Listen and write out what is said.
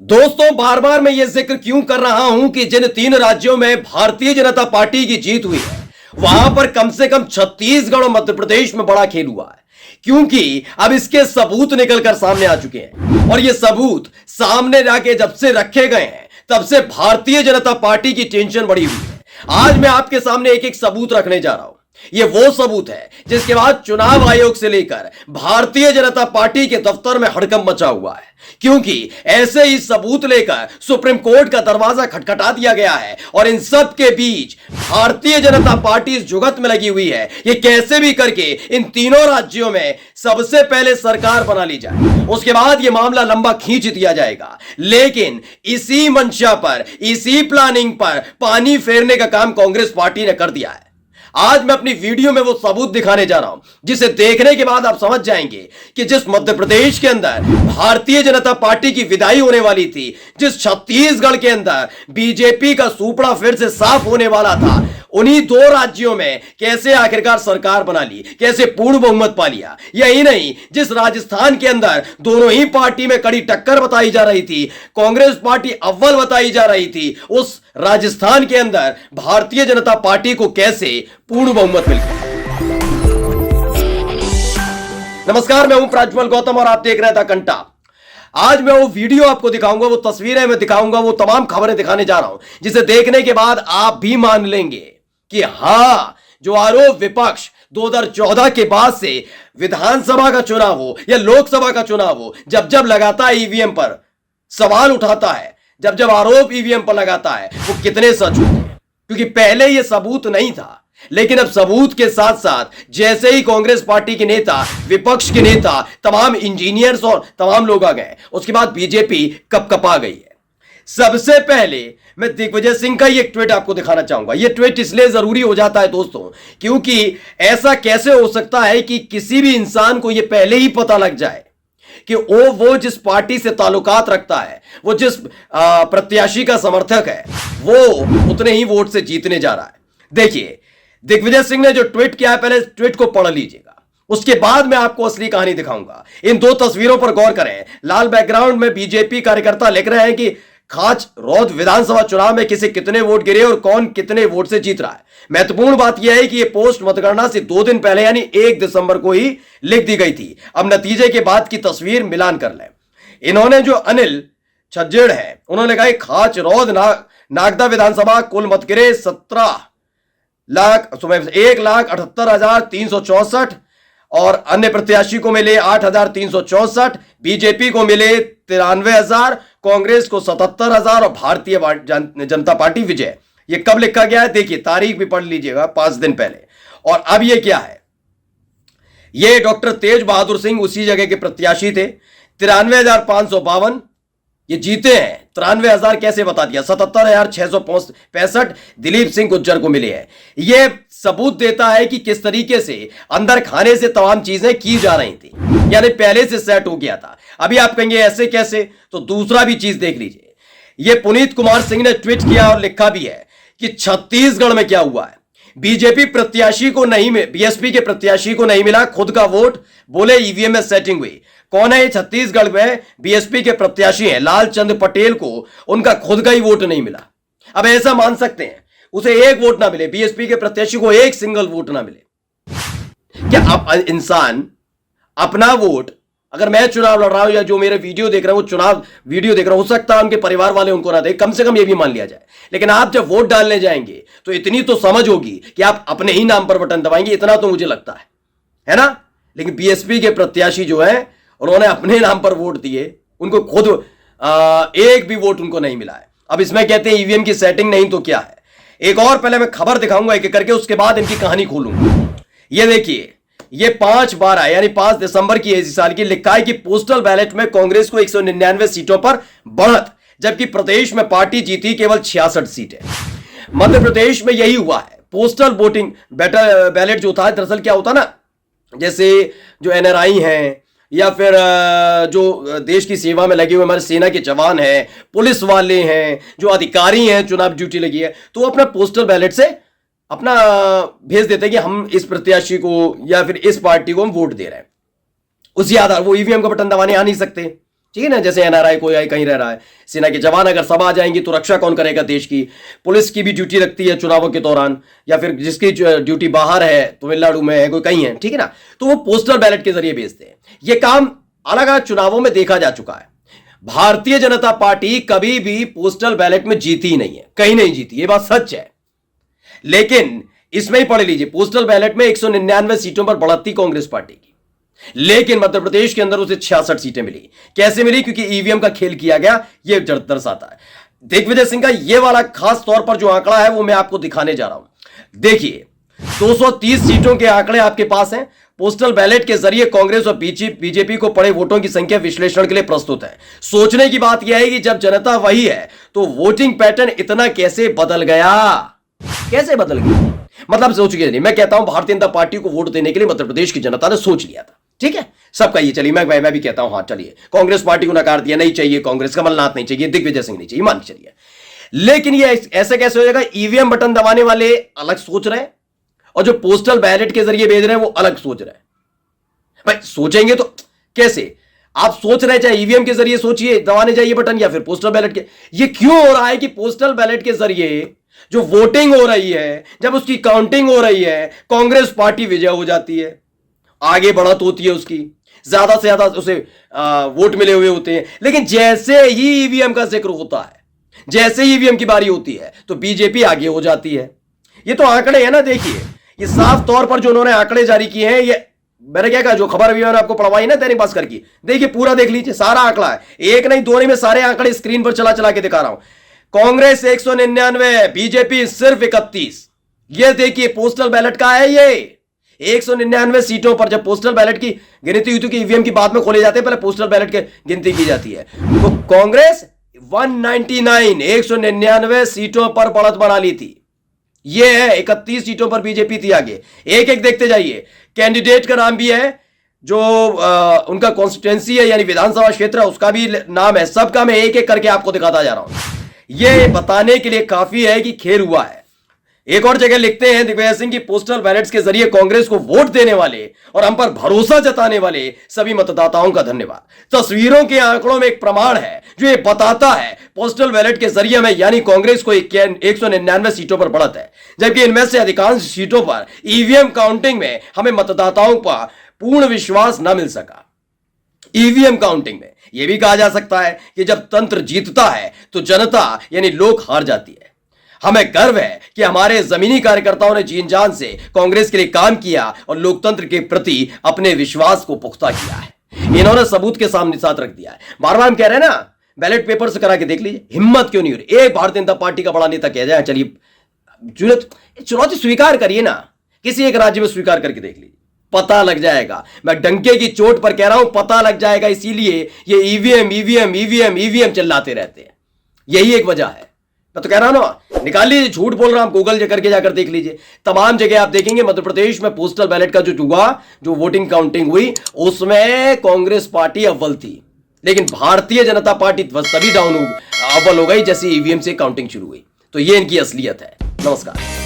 दोस्तों, बार बार मैं ये जिक्र क्यों कर रहा हूं कि जिन 3 राज्यों में भारतीय जनता पार्टी की जीत हुई है वहां पर कम से कम छत्तीसगढ़ और मध्य प्रदेश में बड़ा खेल हुआ है, क्योंकि अब इसके सबूत निकलकर सामने आ चुके हैं। और ये सबूत सामने जाके जब से रखे गए हैं तब से भारतीय जनता पार्टी की टेंशन बढ़ी हुई है। आज मैं आपके सामने एक एक सबूत रखने जा रहा हूं। ये वो सबूत है जिसके बाद चुनाव आयोग से लेकर भारतीय जनता पार्टी के दफ्तर में हड़कंप मचा हुआ है, क्योंकि ऐसे ही सबूत लेकर सुप्रीम कोर्ट का दरवाजा खटखटा दिया गया है। और इन सब के बीच भारतीय जनता पार्टी इस जुगत में लगी हुई है ये कैसे भी करके इन तीनों राज्यों में सबसे पहले सरकार बना ली जाए, उसके बाद ये मामला लंबा खींच दिया जाएगा। लेकिन इसी मंशा पर, इसी प्लानिंग पर पानी फेरने का काम कांग्रेस पार्टी ने कर दिया है। आज मैं अपनी वीडियो में वो सबूत दिखाने जा रहा हूं जिसे देखने के बाद आप समझ जाएंगे कि जिस मध्य प्रदेश के अंदर भारतीय जनता पार्टी की विदाई होने वाली थी, जिस छत्तीसगढ़ के अंदर बीजेपी का सूपड़ा फिर से साफ होने वाला था, उन्हीं 2 राज्यों में कैसे आखिरकार सरकार बना ली, कैसे पूर्ण बहुमत पा लिया। यही नहीं, जिस राजस्थान के अंदर दोनों ही पार्टी में कड़ी टक्कर बताई जा रही थी, कांग्रेस पार्टी अव्वल बताई जा रही थी, उस राजस्थान के अंदर भारतीय जनता पार्टी को कैसे पूर्ण बहुमत मिल गया। नमस्कार, मैं हूं प्रज्वल गौतम और आप देख रहे थे कंटा। आज मैं वो वीडियो आपको दिखाऊंगा, वो तस्वीरें मैं दिखाऊंगा, वो तमाम खबरें दिखाने जा रहा हूं जिसे देखने के बाद आप भी मान लेंगे कि हां, जो आरोप विपक्ष 2014 के बाद से विधानसभा का चुनाव हो या लोकसभा का चुनाव हो, जब जब लगाता है ईवीएम पर सवाल उठाता है, जब जब आरोप ईवीएम पर लगाता है, वो कितने सच होते हैं। क्योंकि पहले ये सबूत नहीं था, लेकिन अब सबूत के साथ साथ जैसे ही कांग्रेस पार्टी के नेता, विपक्ष के नेता, तमाम इंजीनियर्स और तमाम लोग आ गए, उसके बाद बीजेपी कपकपा गई है। सबसे पहले मैं दिग्विजय सिंह का ये ट्वीट आपको दिखाना चाहूंगा। ये ट्वीट इसलिए जरूरी हो जाता है दोस्तों, क्योंकि ऐसा कैसे हो सकता है कि किसी भी इंसान को यह पहले ही पता लग जाए कि वो जिस पार्टी से ताल्लुकात रखता है, वो जिस प्रत्याशी का समर्थक है, वो उतने ही वोट से जीतने जा रहा है। देखिए, दिग्विजय सिंह ने जो ट्वीट किया है, पहले ट्वीट को पढ़ लीजिएगा, उसके बाद मैं आपको असली कहानी दिखाऊंगा। इन 2 तस्वीरों पर गौर करें। लाल बैकग्राउंड में बीजेपी कार्यकर्ता लिख रहे हैं कि खाच रौद विधानसभा चुनाव में किसे कितने वोट गिरे और कौन कितने वोट से जीत रहा है। महत्वपूर्ण बात यह है कि यह पोस्ट मतगणना से 2 दिन पहले यानी 1 दिसंबर को ही लिख दी गई थी। अब नतीजे के बाद की तस्वीर मिलान कर लें। इन्होंने, जो अनिल छज्जेड़ है, उन्होंने कहा खाच रौद नागदा विधानसभा कुल मत गिरे 1,78,364 और अन्य प्रत्याशी को मिले 8,364, बीजेपी को मिले 93,000, कांग्रेस को 77,000 और भारतीय जनता पार्टी विजय। ये कब लिखा गया है देखिए, तारीख भी पढ़ लीजिएगा, 5 दिन पहले। और अब ये क्या है, ये डॉक्टर तेज बहादुर सिंह उसी जगह के प्रत्याशी थे। 93,552 ये जीते हैं। 93,000 कैसे बता दिया, 77,665 दिलीप सिंह गुज्जर को मिले हैं। यह सबूत देता है कि किस तरीके से अंदर खाने से तमाम चीजें की जा रही थी, यानी पहले से सेट हो गया था। अभी आप कहेंगे ऐसे कैसे, तो दूसरा भी चीज देख लीजिए। यह पुनीत कुमार सिंह ने ट्वीट किया और लिखा भी है कि छत्तीसगढ़ में क्या हुआ है। बीजेपी प्रत्याशी को नहीं, बीएसपी के प्रत्याशी को नहीं मिला खुद का वोट, बोले ईवीएम में सेटिंग हुई। कौन है ये? छत्तीसगढ़ में बीएसपी के प्रत्याशी हैं लालचंद पटेल को उनका खुद का ही वोट नहीं मिला। अब ऐसा मान सकते हैं उसे 1 वोट ना मिले, बीएसपी के प्रत्याशी को 1 सिंगल वोट ना मिले। क्या आप इंसान अपना वोट, अगर मैं चुनाव लड़ रहा हूं या जो मेरे वीडियो देख रहे हैं वो चुनाव वीडियो देख रहा हूं, हो सकता है उनके परिवार वाले उनको ना दे, कम से कम ये भी मान लिया जाए। लेकिन आप जब वोट डालने जाएंगे तो इतनी तो समझ होगी कि आप अपने ही नाम पर बटन दबाएंगे, इतना तो मुझे लगता है ना। लेकिन बीएसपी के प्रत्याशी जो है, उन्होंने अपने नाम पर वोट दिए, उनको खुद 1 भी वोट उनको नहीं मिला है। अब इसमें कहते हैं ईवीएम की सेटिंग नहीं तो क्या है। एक और पहले मैं खबर दिखाऊंगा एक एक करके, उसके बाद इनकी कहानी खोलूंगा। ये देखिए, ये 5/12 यानी 5 दिसंबर की इस साल की लिखा है कि पोस्टल बैलेट में कांग्रेस को 199 सीटों पर बढ़त, जबकि प्रदेश में पार्टी जीती केवल 66 सीटें। मध्य प्रदेश में यही हुआ है। पोस्टल वोटिंग बैलेट जो था, दरअसल क्या होता ना, जैसे जो एनआरआई हैं या फिर जो देश की सेवा में लगे हुए हमारे सेना के जवान हैं, पुलिस वाले हैं, जो अधिकारी हैं, चुनाव ड्यूटी लगी है, तो वो अपना पोस्टल बैलेट से अपना भेज देते हैं कि हम इस प्रत्याशी को या फिर इस पार्टी को हम वोट दे रहे हैं। उसी आधार, वो ईवीएम का बटन दबाने आ नहीं सकते, ठीक है ना। जैसे एनआरआई कोई कहीं रह रहा है, सेना के जवान अगर सब आ जाएंगे तो रक्षा कौन करेगा देश की। पुलिस की भी ड्यूटी लगती है चुनावों के दौरान, या फिर जिसकी ड्यूटी बाहर है, तमिलनाडु में है, कोई कहीं है, ठीक है ना, तो वो पोस्टल बैलेट के जरिए भेजते हैं। ये काम अलग अलग चुनावों में देखा जा चुका है। भारतीय जनता पार्टी कभी भी पोस्टल बैलेट में जीती ही नहीं है, कहीं नहीं जीती, ये बात सच है। लेकिन इसमें ही पढ़ लीजिए, पोस्टल बैलेट में 199 सीटों पर बढ़ती कांग्रेस पार्टी की, लेकिन मध्य प्रदेश के अंदर उसे 66 सीटें मिली। कैसे मिली? क्योंकि ईवीएम का खेल किया गया, यह दर्शाता है। दिग्विजय सिंह का यह वाला खास तौर पर जो आंकड़ा है वो मैं आपको दिखाने जा रहा हूं। देखिए, 230 सीटों के आंकड़े आपके पास हैं। पोस्टल बैलेट के जरिए कांग्रेस और बीजेपी को पड़े वोटों की संख्या विश्लेषण के लिए प्रस्तुत है। सोचने की बात यह है कि जब जनता वही है तो वोटिंग पैटर्न इतना कैसे बदल गया, कैसे बदल गया? मतलब सोच के नहीं, मैं कहता हूं भारतीय जनता पार्टी को वोट देने के लिए मध्य प्रदेश की जनता ने सोच लिया था, ठीक है, सबका ये। चलिए मैं भी कहता हूं, हाँ चलिए, कांग्रेस पार्टी को नकार दिया, नहीं चाहिए कांग्रेस, कमलनाथ नहीं चाहिए, दिग्विजय सिंह नहीं चाहिए, मान चलिए। लेकिन ये ऐसे कैसे हो जाएगा? ईवीएम बटन दबाने वाले अलग सोच रहे हैं और जो पोस्टल बैलेट के जरिए भेज रहे हैं वो अलग सोच रहे हैं। भाई सोचेंगे तो कैसे? आप सोच रहे हैं चाहे ईवीएम के जरिए सोचिए, दबाने जाइए बटन, या फिर पोस्टल बैलेट के। ये क्यों हो रहा है कि पोस्टल बैलेट के जरिए जो वोटिंग हो रही है, जब उसकी काउंटिंग हो रही है, कांग्रेस पार्टी विजय हो जाती है, आगे बढ़त होती है उसकी, ज्यादा से ज्यादा उसे वोट मिले हुए होते हैं। लेकिन जैसे ही ईवीएम का जिक्र होता है, जैसे ही ईवीएम की बारी होती है, तो बीजेपी आगे हो जाती है। ये तो आंकड़े हैं ना, देखिए, ये साफ तौर पर जो उन्होंने आंकड़े जारी किए हैं, ये मैंने क्या कहा, जो खबर अभी मैंने आपको पढ़वाई ना दैनिक भास्कर की, देखिए पूरा देख लीजिए, सारा आंकड़ा है, एक नहीं दो नहीं, मैं सारे आंकड़े स्क्रीन पर चला चला के दिखा रहा हूं। कांग्रेस 199, बीजेपी सिर्फ 31। ये देखिए पोस्टल बैलेट का है, ये 199 सीटों पर जब पोस्टल बैलेट की गिनती हुई थी कि ईवीएम की बाद में खोले जाते हैं, पहले पोस्टल बैलेट की गिनती की जाती है, तो कांग्रेस 199 सीटों पर बढ़त बना ली थी। ये है 31 सीटों पर बीजेपी थी आगे। एक एक देखते जाइए। कैंडिडेट का नाम भी है, जो उनका कॉन्स्टिट्यूएंसी है, यानी विधानसभा क्षेत्र है, उसका भी नाम है। सबका मैं एक एक करके आपको दिखाता जा रहा हूं। यह बताने के लिए काफी है कि खेल हुआ है। एक और जगह लिखते हैं दिग्विजय सिंह की, पोस्टल बैलेट्स के जरिए कांग्रेस को वोट देने वाले और हम पर भरोसा जताने वाले सभी मतदाताओं का धन्यवाद। तस्वीरों के आंकड़ों में एक प्रमाण है जो ये बताता है पोस्टल बैलेट के जरिए में, यानी कांग्रेस को 199 सीटों पर बढ़त है, जबकि इनमें से अधिकांश सीटों पर ईवीएम काउंटिंग में हमें मतदाताओं का पूर्ण विश्वास न मिल सका। ईवीएम काउंटिंग में यह भी कहा जा सकता है कि जब तंत्र जीतता है तो जनता यानी लोग हार जाती है। हमें गर्व है कि हमारे जमीनी कार्यकर्ताओं ने जीन जान से कांग्रेस के लिए काम किया और लोकतंत्र के प्रति अपने विश्वास को पुख्ता किया है। इन्होंने सबूत के सामने साथ रख दिया है। बार बार हम कह रहे हैं ना, बैलेट पेपर से करा के देख लीजिए, हिम्मत क्यों नहीं हो रही? एक भारतीय जनता पार्टी का बड़ा नेता कह जाए, चलिए चुनौती स्वीकार करिए ना, किसी एक राज्य में स्वीकार करके देख लीजिए, पता लग जाएगा। मैं डंके की चोट पर कह रहा हूं, पता लग जाएगा। इसीलिए ये ईवीएम ईवीएम ईवीएम ईवीएम चिल्लाते रहते हैं, यही एक वजह है। मैं तो कह रहा हूं ना, निकाल लीजिए, झूठ बोल रहा हूं, गूगल करके जाकर देख लीजिए। तमाम जगह आप देखेंगे मध्य प्रदेश में पोस्टल बैलेट का जो हुआ, जो वोटिंग काउंटिंग हुई, उसमें कांग्रेस पार्टी अव्वल थी, लेकिन भारतीय जनता पार्टी तभी अव्वल हो गई जैसे ईवीएम से काउंटिंग शुरू हुई। तो ये इनकी असलियत है। नमस्कार।